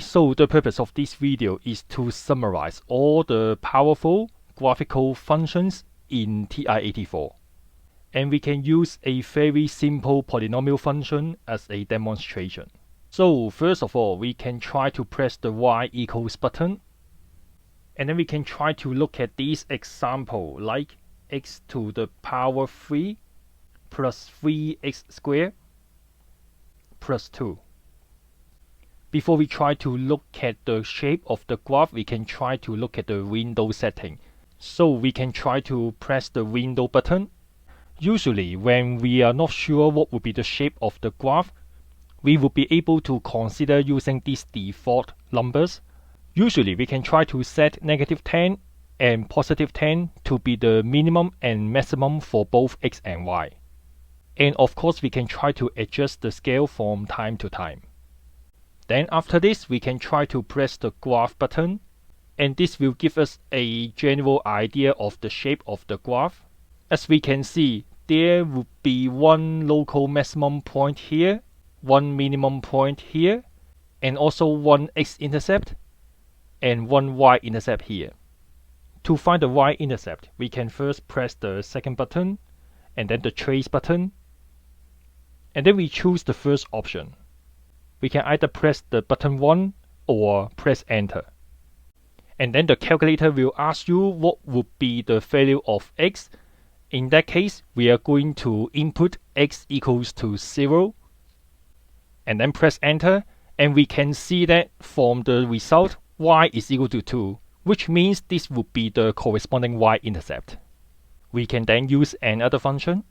So the purpose of this video is to summarize all the powerful graphical functions in TI-84. And we can use a very simple polynomial function as a demonstration. So first of all, we can try to press the y equals button. And then we can try to look at this example like x to the power 3 plus 3x squared plus 2. Before we try to look at the shape of the graph, we can try to look at the window setting. So we can try to press the window button. Usually, when we are not sure what would be the shape of the graph, we would be able to consider using these default numbers. Usually, we can try to set -10 and +10 to be the minimum and maximum for both x and y. And of course, we can try to adjust the scale from time to time. Then after this, we can try to press the graph button, and this will give us a general idea of the shape of the graph. As we can see, there would be one local maximum point here, one minimum point here, and also one x-intercept and one y-intercept here. To find the y-intercept, we can first press the second button and then the trace button, and then we choose the first option. We can either press the button 1 or press enter. And then the calculator will ask you what would be the value of x. In that case, we are going to input x equals to 0 and then press enter, and we can see that from the result y is equal to 2, which means this would be the corresponding y-intercept. We can then use another function.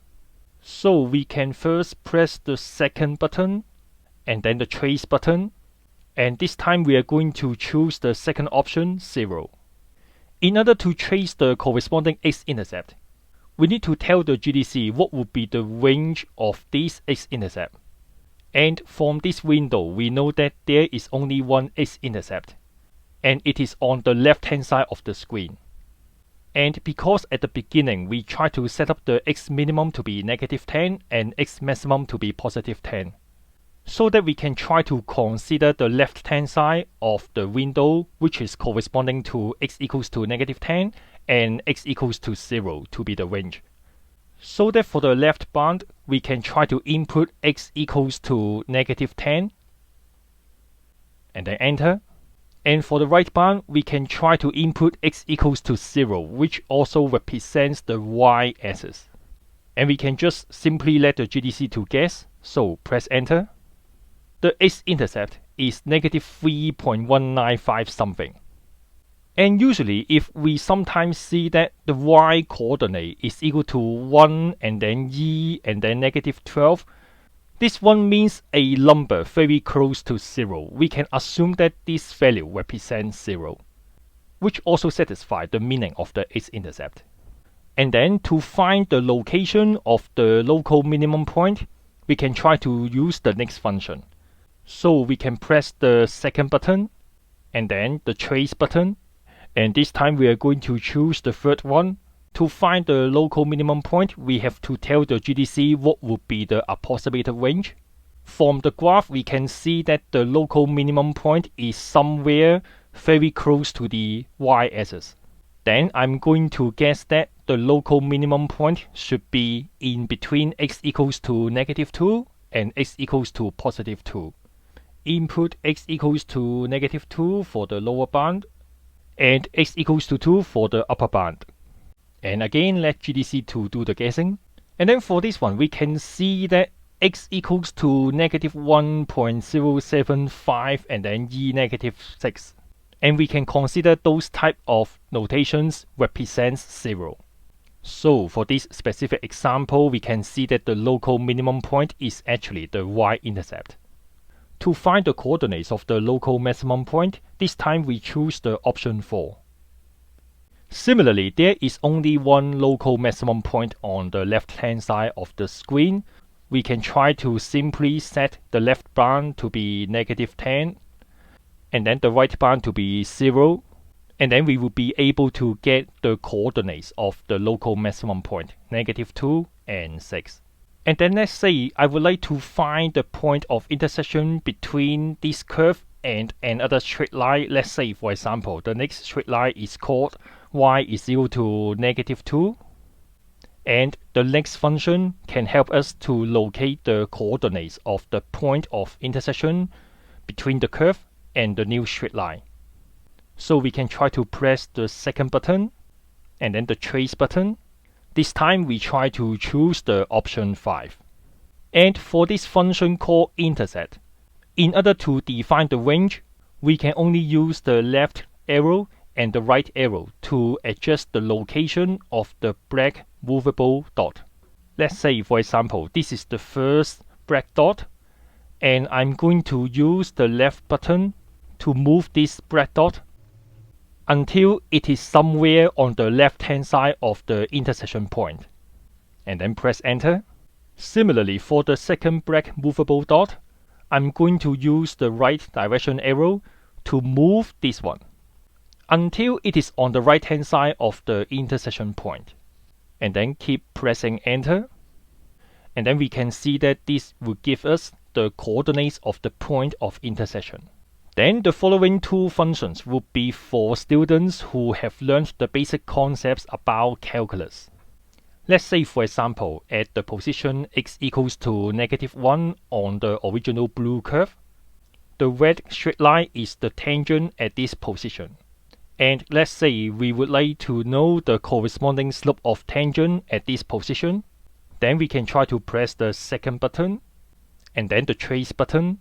So we can first press the second button and then the trace button, and this time we are going to choose the second option, 0. In order to trace the corresponding x-intercept, we need to tell the GDC what would be the range of this x-intercept. And from this window, we know that there is only one x-intercept, and it is on the left-hand side of the screen. And because at the beginning we try to set up the x minimum to be -10 and x maximum to be +10, so that we can try to consider the left-hand side of the window, which is corresponding to x equals to -10 and x equals to 0 to be the range. So that for the left bound, we can try to input x equals to -10 and then enter. And for the right bound, we can try to input x equals to 0, which also represents the y-axis. And we can just simply let the GDC to guess, so press enter. The x-intercept is -3.195 something. And usually, if we sometimes see that the y-coordinate is equal to 1 and then e and then -12, this one means a number very close to 0. We can assume that this value represents 0, which also satisfies the meaning of the x-intercept. And then to find the location of the local minimum point, we can try to use the next function. So we can press the second button and then the trace button, and this time we are going to choose the third one. To find the local minimum point, we have to tell the GDC what would be the approximated range. From the graph, we can see that the local minimum point is somewhere very close to the y-axis. Then I'm going to guess that the local minimum point should be in between x equals to -2 and x equals to +2. Input x equals to -2 for the lower bound and x equals to 2 for the upper bound. And again, let GDC to do the guessing. And then for this one, we can see that x equals to -1.075 and then e -6. And we can consider those type of notations represents 0. So for this specific example, we can see that the local minimum point is actually the y-intercept. To find the coordinates of the local maximum point, this time we choose the option 4. Similarly, there is only one local maximum point on the left-hand side of the screen. We can try to simply set the left bound to be -10 and then the right bound to be 0, and then we will be able to get the coordinates of the local maximum point, -2 and 6. And then let's say I would like to find the point of intersection between this curve and another straight line. Let's say, for example, the next straight line is called y is equal to -2. And the next function can help us to locate the coordinates of the point of intersection between the curve and the new straight line. So we can try to press the second button and then the trace button. This time we try to choose the option 5. And for this function called intersect, in order to define the range, we can only use the left arrow and the right arrow to adjust the location of the black movable dot. Let's say, for example, this is the first black dot, and I'm going to use the left button to move this black dot until it is somewhere on the left hand side of the intersection point, and then press enter. Similarly, for the second black movable dot, I'm going to use the right direction arrow to move this one until it is on the right hand side of the intersection point, and then keep pressing enter. And then we can see that this will give us the coordinates of the point of intersection. Then the following two functions would be for students who have learned the basic concepts about calculus. Let's say, for example, at the position x equals to -1 on the original blue curve, the red straight line is the tangent at this position. And let's say we would like to know the corresponding slope of tangent at this position. Then we can try to press the second button and then the trace button,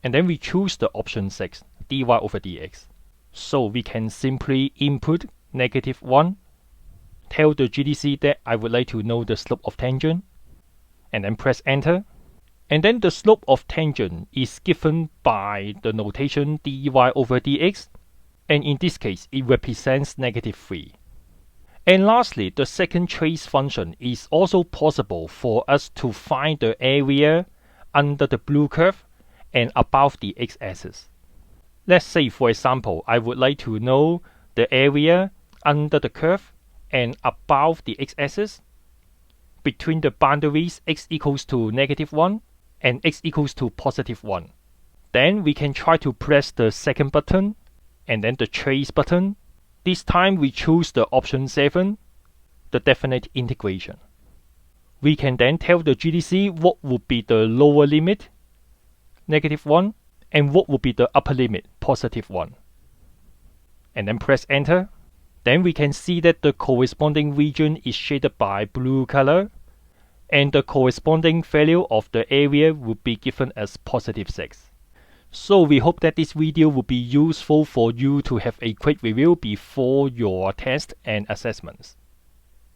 and then we choose the option 6, dy over dx. So we can simply input -1, tell the GDC that I would like to know the slope of tangent, and then press enter. And then the slope of tangent is given by the notation dy over dx, and in this case it represents -3. And lastly, the second trace function is also possible for us to find the area under the blue curve and above the x-axis. Let's say, for example, I would like to know the area under the curve and above the x-axis between the boundaries x equals to -1 and x equals to +1. Then we can try to press the second button and then the trace button. This time we choose the option 7, the definite integration. We can then tell the GDC what would be the lower limit, -1, and what would be the upper limit, +1. And then press enter. Then we can see that the corresponding region is shaded by blue color, and the corresponding value of the area would be given as +6. So we hope that this video will be useful for you to have a quick review before your test and assessments.